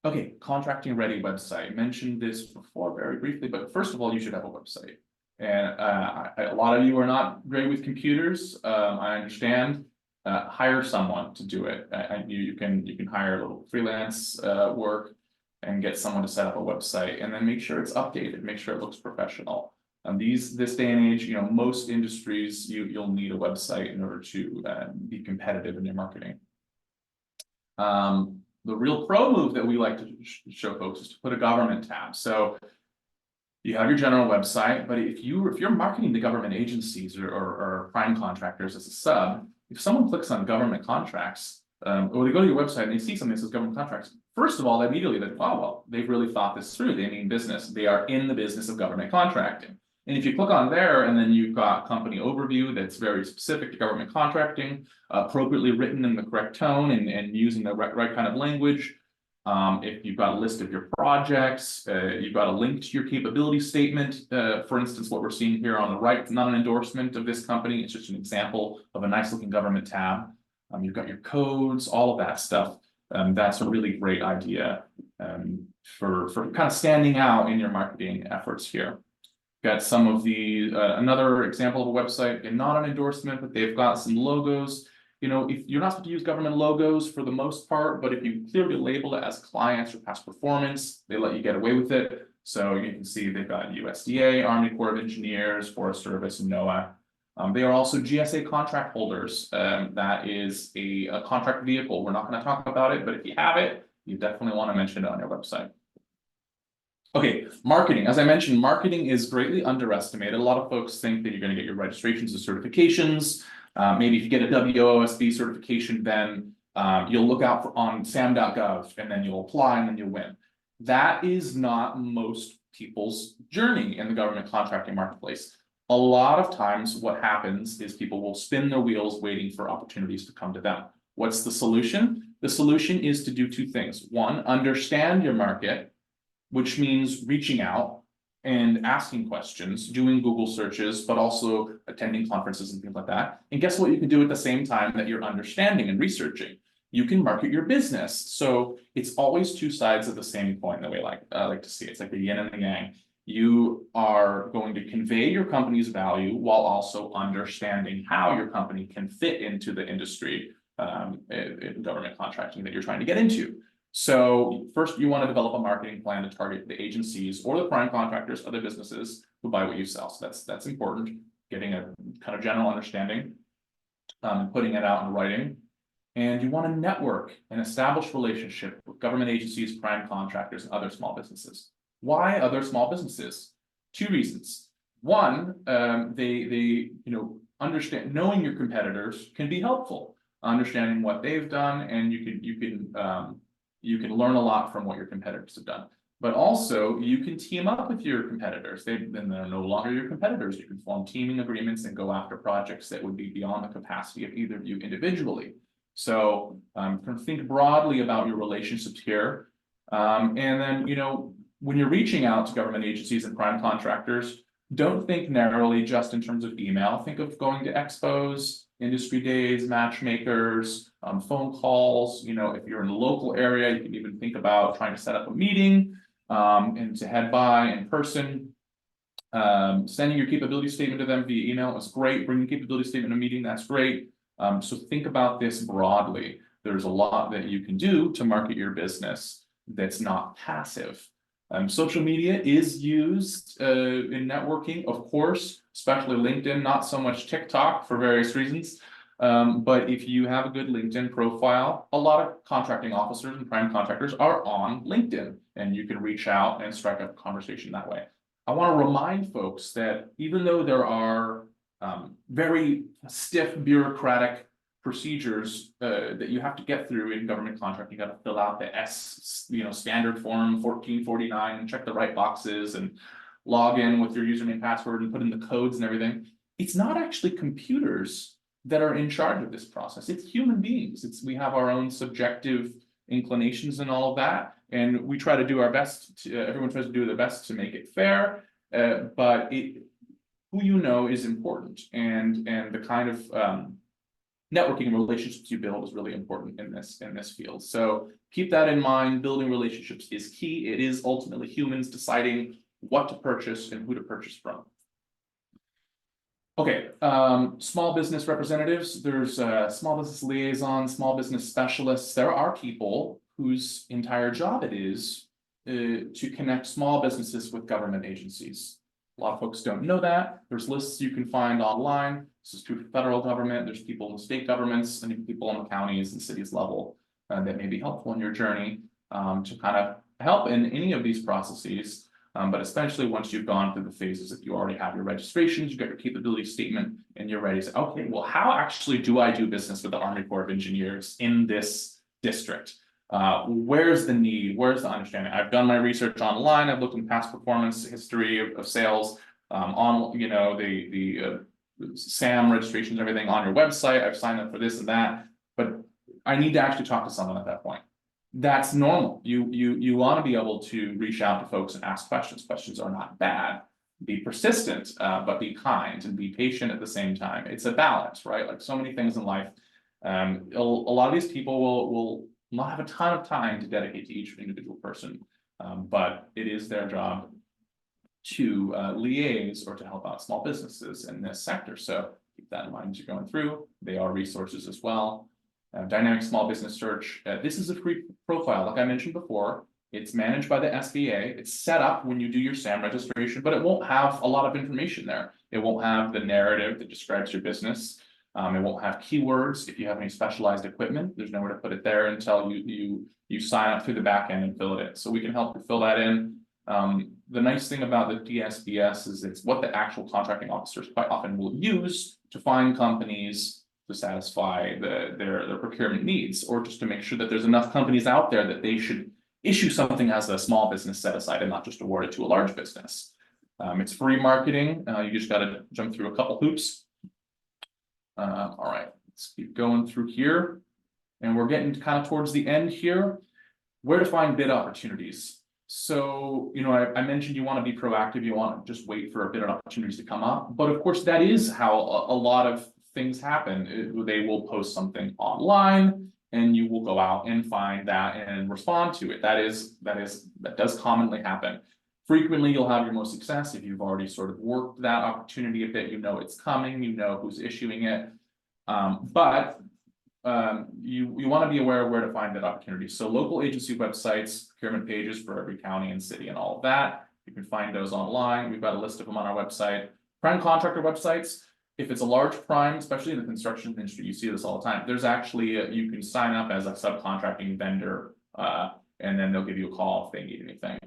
Speaker 2: Okay, contracting ready website. I mentioned this before very briefly, but first of all, you should have a website. And a lot of you are not great with computers. I understand. Hire someone to do it. You can hire a little freelance work and get someone to set up a website, and then make sure it's updated. Make sure it looks professional. This day and age, most industries you'll need a website in order to be competitive in your marketing. The real pro move that we like to show folks is to put a government tab. So you have your general website, but if you're marketing to government agencies or prime contractors as a sub, if someone clicks on government contracts, or they go to your website and they see something that says government contracts, first of all, immediately they, oh, well, they've really thought this through. They mean business. They are in the business of government contracting. And if you click on there, and then you've got company overview that's very specific to government contracting, appropriately written in the correct tone and using the right kind of language. If you've got a list of your projects, you've got a link to your capability statement. For instance, what we're seeing here on the right, not an endorsement of this company. It's just an example of a nice looking government tab. You've got your codes, all of that stuff. That's a really great idea for kind of standing out in your marketing efforts here. Got some of the, another example of a website, and not an endorsement, but they've got some logos. If you're not supposed to use government logos for the most part, but if you clearly label it as clients or past performance, they let you get away with it. So you can see they've got USDA, Army Corps of Engineers, Forest Service, and NOAA. They are also GSA contract holders. That is a contract vehicle. We're not going to talk about it, but if you have it, you definitely want to mention it on your website. Okay, marketing. As I mentioned, marketing is greatly underestimated. A lot of folks think that you're going to get your registrations and certifications. Maybe if you get a WOSB certification, then you'll look out on sam.gov, and then you'll apply, and then you'll win. That is not most people's journey in the government contracting marketplace. A lot of times what happens is people will spin their wheels waiting for opportunities to come to them. What's the solution? The solution is to do two things. One, understand your market, which means reaching out and asking questions, doing Google searches, but also attending conferences and things like that. And guess what you can do at the same time that you're understanding and researching? You can market your business. So it's always two sides of the same coin, the way I like to see it. It's like the yin and the yang. You are going to convey your company's value while also understanding how your company can fit into the industry in government contracting that you're trying to get into. So first, you want to develop a marketing plan to target the agencies or the prime contractors, other businesses who buy what you sell. So that's important. Getting a kind of general understanding, putting it out in writing. And you want to network and establish relationship with government agencies, prime contractors, and other small businesses. Why other small businesses? Two reasons. One, they understand, knowing your competitors can be helpful. Understanding what they've done, and you can learn a lot from what your competitors have done. But also, you can team up with your competitors. Then they're no longer your competitors. You can form teaming agreements and go after projects that would be beyond the capacity of either of you individually. So think broadly about your relationships here. And then, when you're reaching out to government agencies and prime contractors, don't think narrowly just in terms of email. Think of going to expos, industry days, matchmakers, phone calls. If you're in the local area, you can even think about trying to set up a meeting and to head by in person. Sending your capability statement to them via email is great. Bringing capability statement to a meeting, that's great. So think about this broadly. There's a lot that you can do to market your business that's not passive. Social media is used in networking, of course, especially LinkedIn, not so much TikTok for various reasons. But if you have a good LinkedIn profile, a lot of contracting officers and prime contractors are on LinkedIn, and you can reach out and strike up a conversation that way. I want to remind folks that even though there are very stiff bureaucratic procedures that you have to get through in government contract, you got to fill out the standard form 1449 and check the right boxes and log in with your username, password, and put in the codes and everything. It's not actually computers that are in charge of this process. It's human beings. We have our own subjective inclinations and all of that, and we try to do our best. Everyone tries to do their best to make it fair, but who you know is important, and the kind of networking and relationships you build is really important in this field. So keep that in mind. Building relationships is key. It is ultimately humans deciding what to purchase and who to purchase from. Okay, small business representatives. There's small business liaisons, small business specialists. There are people whose entire job it is to connect small businesses with government agencies. A lot of folks don't know that. There's lists you can find online. This is true for federal government. There's people in the state governments and even people on the counties and cities level that may be helpful in your journey to kind of help in any of these processes. But especially once you've gone through the phases, if you already have your registrations, you've got your capability statement, and you're ready to say, okay, well, how actually do I do business with the Army Corps of Engineers in this district? Where's the need? Where's the understanding? I've done my research online. I've looked in past performance history of sales on, you know, the SAM registrations, everything on your website. I've signed up for this and that, but I need to actually talk to someone at that point. That's normal. You want to be able to reach out to folks and ask questions. Questions are not bad. Be persistent, but be kind and be patient at the same time. It's a balance, right? Like so many things in life. A lot of these people will not have a ton of time to dedicate to each individual person, but it is their job to liaise or to help out small businesses in this sector. So keep that in mind as you're going through. They are resources as well. Dynamic small business search. This is a free profile, like I mentioned before. It's managed by the SBA. It's set up when you do your SAM registration, but it won't have a lot of information there. It won't have the narrative that describes your business. It won't have keywords. If you have any specialized equipment, there's nowhere to put it there until you sign up through the back end and fill it in. So we can help you fill that in. The nice thing about the DSBS is it's what the actual contracting officers quite often will use to find companies to satisfy their procurement needs, or just to make sure that there's enough companies out there that they should issue something as a small business set aside and not just award it to a large business. It's free marketing. You just got to jump through a couple hoops. All right, let's keep going through here. And we're getting kind of towards the end here. Where to find bid opportunities. So, you know, I mentioned you want to be proactive. You want to just wait for bid opportunities to come up. But of course, that is how a lot of things happen. They will post something online and you will go out and find that and respond to it. That does commonly happen. Frequently, you'll have your most success if you've already sort of worked that opportunity a bit. You know it's coming, you know who's issuing it. But you want to be aware of where to find that opportunity. So local agency websites, procurement pages for every county and city and all of that. You can find those online. We've got a list of them on our website. Prime contractor websites. If it's a large prime, especially in the construction industry, you see this all the time. There's actually you can sign up as a subcontracting vendor, and then they'll give you a call if they need anything.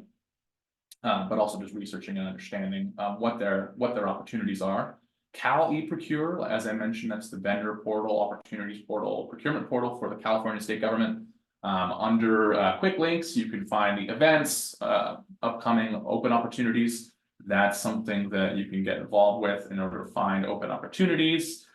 Speaker 2: But also just researching and understanding what their opportunities are. Cal eProcure, as I mentioned, that's the vendor portal, opportunities portal, procurement portal for the California state government. Under quick links, you can find the events, upcoming open opportunities. That's something that you can get involved with in order to find open opportunities.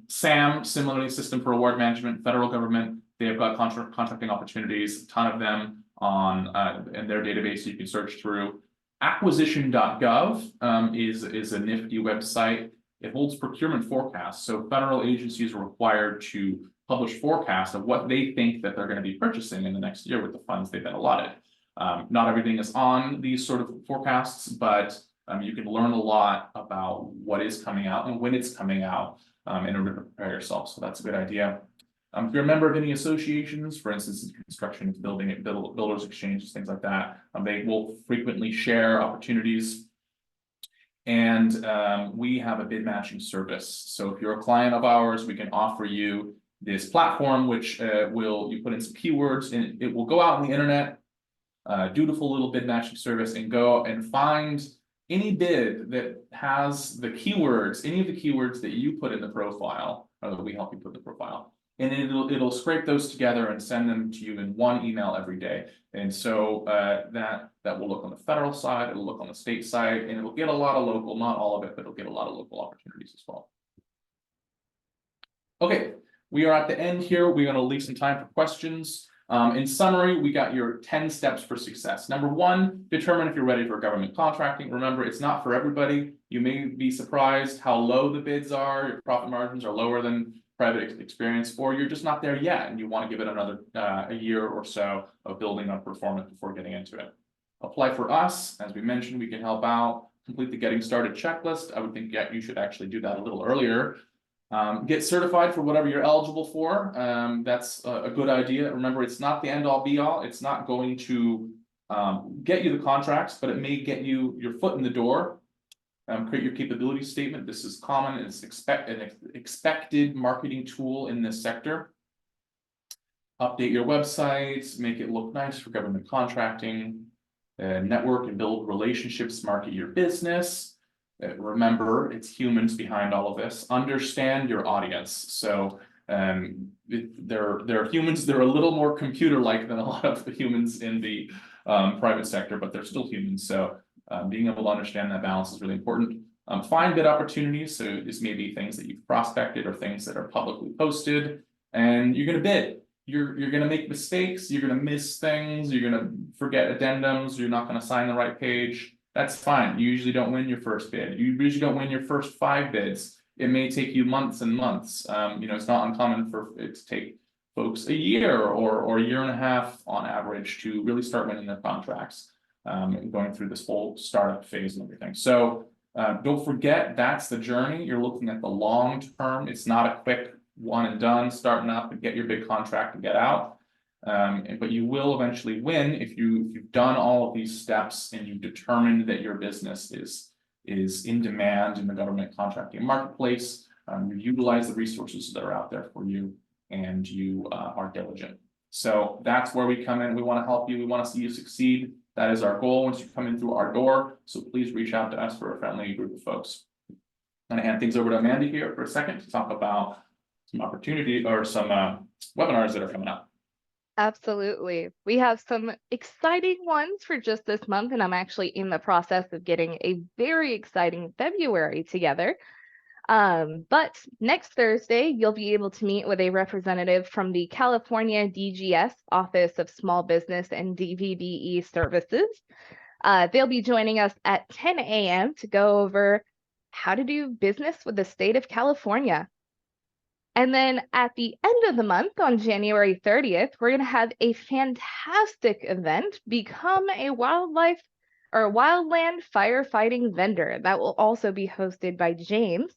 Speaker 2: SAM, similarly, System for Award Management, federal government, they've got contracting opportunities, a ton of them on in their database you can search through. Acquisition.gov is a nifty website. It holds procurement forecasts. So federal agencies are required to publish forecasts of what they think that they're going to be purchasing in the next year with the funds they've been allotted. Not everything is on these sort of forecasts, but you can learn a lot about what is coming out and when it's coming out in order to prepare yourself. So that's a good idea. If you're a member of any associations, for instance, construction, building, builders exchanges, things like that, they will frequently share opportunities. And we have a bid matching service. So if you're a client of ours, we can offer you this platform, which you put in some keywords and it will go out on the internet, dutiful little bid matching service, and go and find any bid that has the keywords, any of the keywords that you put in the profile, or that we help you put in the profile. And it'll scrape those together and send them to you in one email every day. And so that will look on the federal side, it'll look on the state side, and it'll get a lot of local, not all of it, but it'll get a lot of local opportunities as well. Okay, we are at the end here. We're going to leave some time for questions. In summary, we got your 10 steps for success. Number one, determine if you're ready for government contracting. Remember, it's not for everybody. You may be surprised how low the bids are. Your profit margins are lower than private experience, or you're just not there yet and you want to give it another a year or so of building up performance before getting into it. Apply for us. As we mentioned, we can help out. Complete the getting started checklist. I would think you should actually do that a little earlier. Get certified for whatever you're eligible for. That's a good idea. Remember, it's not the end all be all. It's not going to get you the contracts, but it may get you your foot in the door. Create your capability statement. This is common. It's an expected marketing tool in this sector. Update your websites, make it look nice for government contracting. Network and build relationships, market your business. Remember, it's humans behind all of this. Understand your audience. So they're humans. They're a little more computer-like than a lot of the humans in the private sector, but they're still humans. So being able to understand that balance is really important. Find bid opportunities. So this may be things that you've prospected or things that are publicly posted, and you're going to bid. You're going to make mistakes. You're going to miss things. You're going to forget addendums. You're not going to sign the right page. That's fine. You usually don't win your first bid. You usually don't win your first 5 bids. It may take you months and months. It's not uncommon for it to take folks a year or a year and a half on average to really start winning their contracts, going through this whole startup phase and everything. So don't forget, that's the journey. You're looking at the long term. It's not a quick one and done, starting up and get your big contract and get out. But you will eventually win if you've done all of these steps and you've determined that your business is in demand in the government contracting marketplace. You utilize the resources that are out there for you, and you are diligent. So that's where we come in. We want to help you. We want to see you succeed. That is our goal once you come in through our door. So please reach out to us for a friendly group of folks. I'm going to hand things over to Amanda here for a second to talk about some opportunity or some webinars that are coming up.
Speaker 1: Absolutely. We have some exciting ones for just this month, and I'm actually in the process of getting a very exciting February together. But next Thursday, you'll be able to meet with a representative from the California DGS Office of Small Business and DVBE Services. They'll be joining us at 10 a.m. to go over how to do business with the state of California. And then at the end of the month, on January 30th, we're going to have a fantastic event, Become a Wildlife or Wildland Firefighting Vendor. That will also be hosted by James.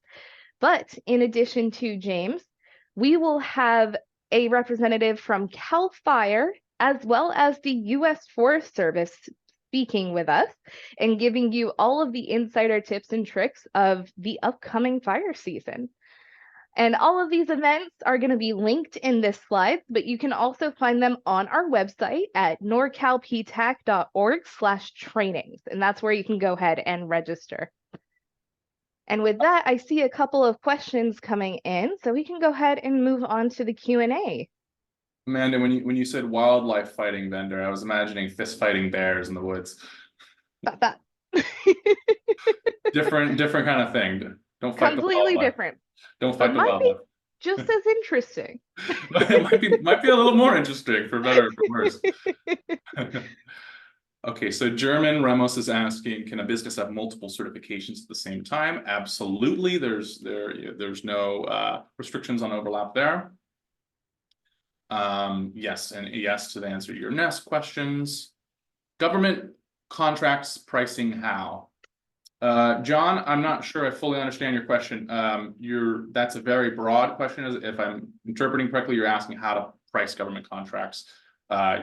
Speaker 1: But in addition to James, we will have a representative from CAL FIRE as well as the U.S. Forest Service speaking with us and giving you all of the insider tips and tricks of the upcoming fire season. And all of these events are going to be linked in this slide, but you can also find them on our website at norcalptac.org/trainings. And that's where you can go ahead and register. And with that, I see a couple of questions coming in, so we can go ahead and move on to the Q&A.
Speaker 2: Amanda, when you said wildlife fighting vendor, I was imagining fist fighting bears in the woods.
Speaker 1: That.
Speaker 2: different kind of thing. Don't fight
Speaker 1: completely
Speaker 2: the
Speaker 1: different.
Speaker 2: Don't fight the wildlife.
Speaker 1: Just as interesting.
Speaker 2: It might be a little more interesting, for better or for worse. Okay, so German Ramos is asking, can a business have multiple certifications at the same time? Absolutely. There's no restrictions on overlap there. Yes, and yes to the answer to your next questions. Government contracts pricing how? John, I'm not sure I fully understand your question. That's a very broad question. If I'm interpreting correctly, you're asking how to price government contracts.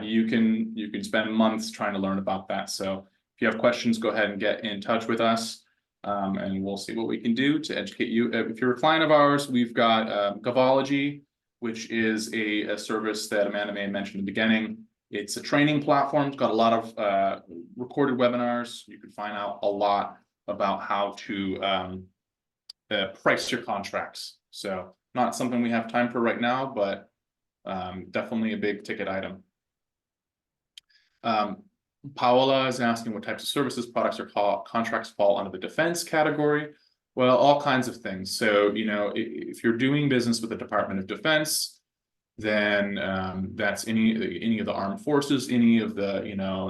Speaker 2: You can spend months trying to learn about that. So if you have questions, go ahead and get in touch with us, and we'll see what we can do to educate you. If you're a client of ours, we've got Gavology, which is a service that Amanda may have mentioned in the beginning. It's a training platform. It's got a lot of recorded webinars. You can find out a lot about how to price your contracts. So not something we have time for right now, but definitely a big ticket item. Paola is asking what types of services, products, or contracts fall under the defense category. Well, all kinds of things. So, if you're doing business with the Department of Defense, then that's any of the armed forces, any of the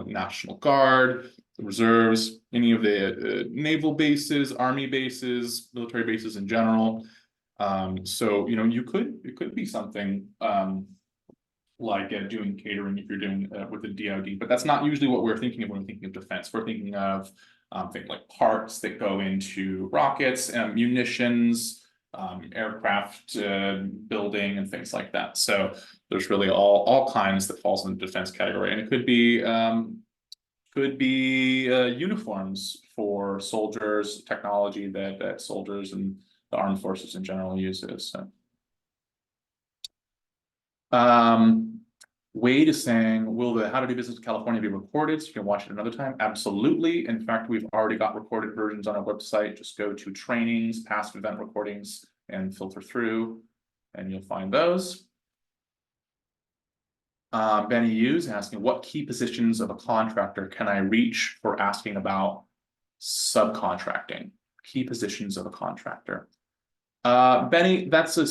Speaker 2: National Guard, the reserves, any of the naval bases, army bases, military bases in general. So it could be something like doing catering if you're doing with the DoD, but that's not usually what we're thinking of when we're thinking of defense. We're thinking of things like parts that go into rockets, munitions, aircraft building, and things like that. So there's really all kinds that falls in the defense category, and it could be uniforms for soldiers, technology that soldiers and the armed forces in general uses. So. Wade is saying, will the How to Do Business with California be recorded so you can watch it another time? Absolutely. In fact, we've already got recorded versions on our website. Just go to trainings, past event recordings, and filter through, and you'll find those. Benny Hughes asking, what key positions of a contractor can I reach for asking about subcontracting? Key positions of a contractor. Benny, that's a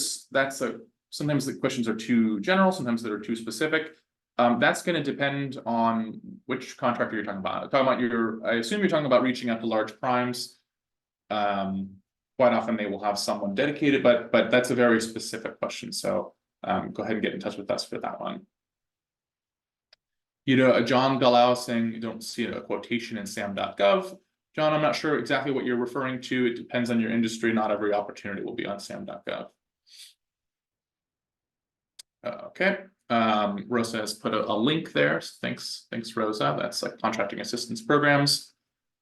Speaker 2: sometimes the questions are too general, sometimes they're too specific. That's going to depend on which contractor you're talking about. I assume you're talking about reaching out to large primes. Quite often they will have someone dedicated, but that's a very specific question. So go ahead and get in touch with us for that one. John Galao saying you don't see a quotation in sam.gov. John, I'm not sure exactly what you're referring to. It depends on your industry. Not every opportunity will be on sam.gov. Okay. Rosa has put a link there. Thanks, Rosa. That's like contracting assistance programs.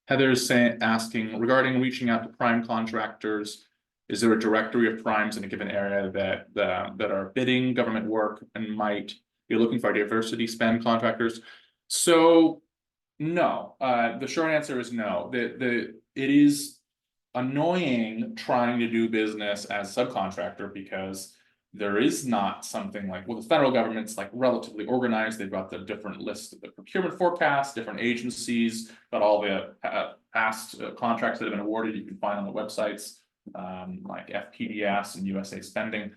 Speaker 2: Heather's asking regarding reaching out to prime contractors. Is there a directory of primes in a given area that are bidding government work and might be looking for diversity spend contractors? So no. The short answer is no. It is annoying trying to do business as subcontractor because there is not something like, well, the federal government's like relatively organized. They've got the different lists of the procurement forecast, different agencies, got all the past contracts that have been awarded. You can find on the websites like FPDS and USA Spending.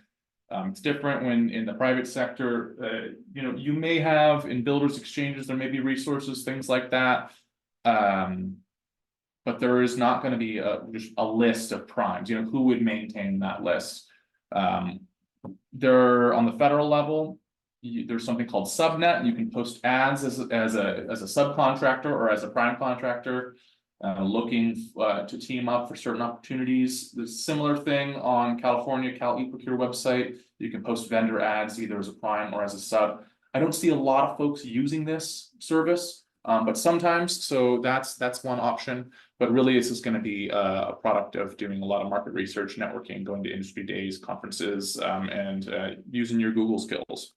Speaker 2: It's different when in the private sector, you may have in builders exchanges, there may be resources, things like that. But there is not going to be just a list of primes, who would maintain that list. There on the federal level, there's something called subnet. You can post ads as a subcontractor or as a prime contractor looking to team up for certain opportunities. There's a similar thing on California Cal eProcure website. You can post vendor ads either as a prime or as a sub. I don't see a lot of folks using this service, but sometimes, so that's one option. But really, this is going to be a product of doing a lot of market research, networking, going to industry days, conferences, and using your Google skills.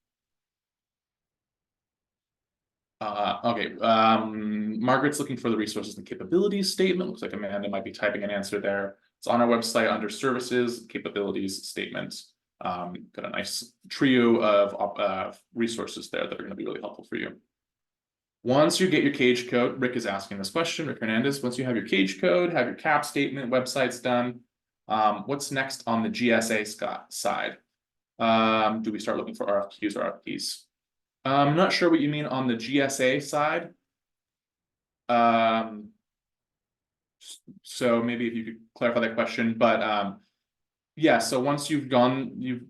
Speaker 2: Okay, Margaret's looking for the resources and capabilities statement. Looks like Amanda might be typing an answer there. It's on our website under services, capabilities statements. Got a nice trio of resources there that are going to be really helpful for you. Once you get your cage code, Rick is asking this question, Rick Hernandez, once you have your cage code, have your cap statement, websites done, what's next on the GSA side? Do we start looking for RFQs or RFPs? I'm not sure what you mean on the GSA side. So maybe if you could clarify that question, but yeah, so once you've done your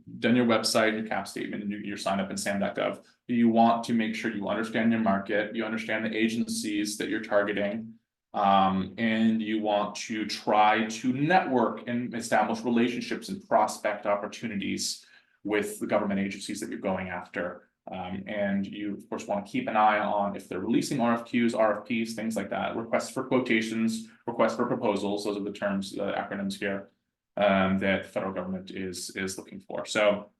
Speaker 2: website, your cap statement, and you're signed up in sam.gov, you want to make sure you understand your market, you understand the agencies that you're targeting, and you want to try to network and establish relationships and prospect opportunities with the government agencies that you're going after. And you, of course, want to keep an eye on if they're releasing RFQs, RFPs, things like that, requests for quotations, requests for proposals. Those are the terms, the acronyms here. That the federal government is looking for. So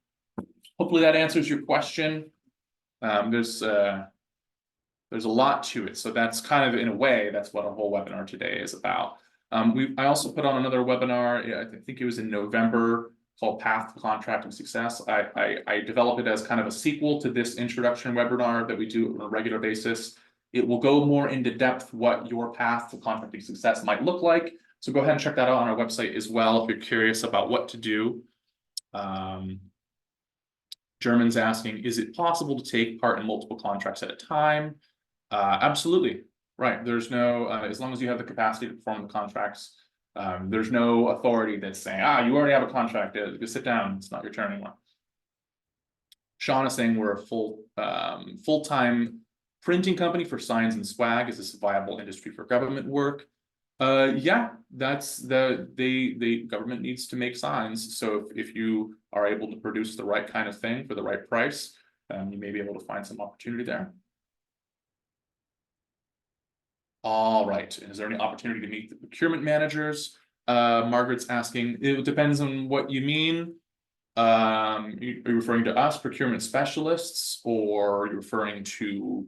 Speaker 2: hopefully that answers your question. There's a lot to it. So that's kind of, in a way, that's what our whole webinar today is about. I also put on another webinar, I think it was in November, called Path to Contracting Success. I developed it as kind of a sequel to this introduction webinar that we do on a regular basis. It will go more into depth what your path to contracting success might look like. So go ahead and check that out on our website as well if you're curious about what to do. German's asking, is it possible to take part in multiple contracts at a time? Absolutely, right. There's no, as long as you have the capacity to perform the contracts, there's no authority that's saying, you already have a contract, go sit down, it's not your turn anymore. Sean is saying we're a full-time printing company for signs and swag. Is this a viable industry for government work? Yeah, that's the government needs to make signs. So if you are able to produce the right kind of thing for the right price, you may be able to find some opportunity there. All right. Is there any opportunity to meet the procurement managers? Margaret's asking, it depends on what you mean. Are you referring to us, procurement specialists, or are you referring to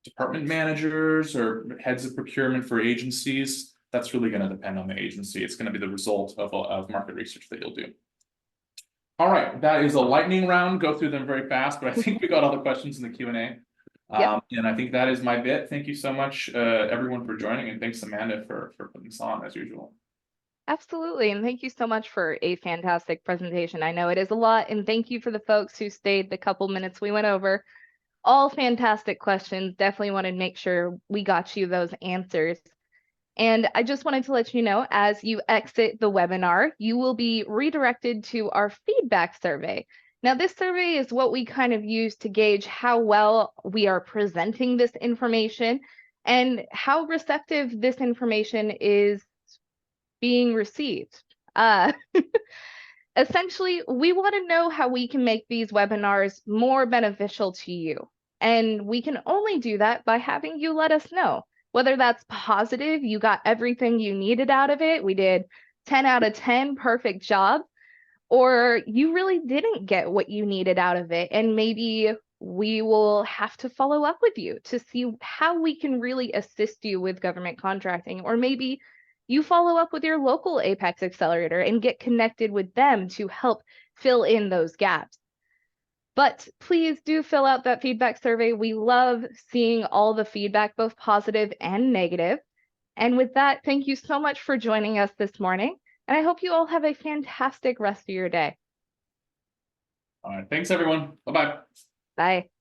Speaker 2: department managers or heads of procurement for agencies? That's really going to depend on the agency. It's going to be the result of market research that you'll do. All right, that is a lightning round. Go through them very fast, but I think we got all the questions in the Q&A.
Speaker 1: Yep.
Speaker 2: And I think that is my bit. Thank you so much, everyone, for joining, and thanks, Amanda, for putting this on as usual.
Speaker 1: Absolutely. And thank you so much for a fantastic presentation. I know it is a lot, and thank you for the folks who stayed the couple minutes we went over. All fantastic questions. Definitely want to make sure we got you those answers. And I just wanted to let you know, as you exit the webinar, you will be redirected to our feedback survey. Now, this survey is what we kind of use to gauge how well we are presenting this information and how receptive this information is being received. Essentially, we want to know how we can make these webinars more beneficial to you. And we can only do that by having you let us know. Whether that's positive, you got everything you needed out of it, we did 10 out of 10, perfect job, or you really didn't get what you needed out of it, and maybe we will have to follow up with you to see how we can really assist you with government contracting, or maybe you follow up with your local APEX Accelerator and get connected with them to help fill in those gaps. But please do fill out that feedback survey. We love seeing all the feedback, both positive and negative. And with that, thank you so much for joining us this morning. And I hope you all have a fantastic rest of your day.
Speaker 2: All right. Thanks, everyone. Bye-bye.
Speaker 1: Bye.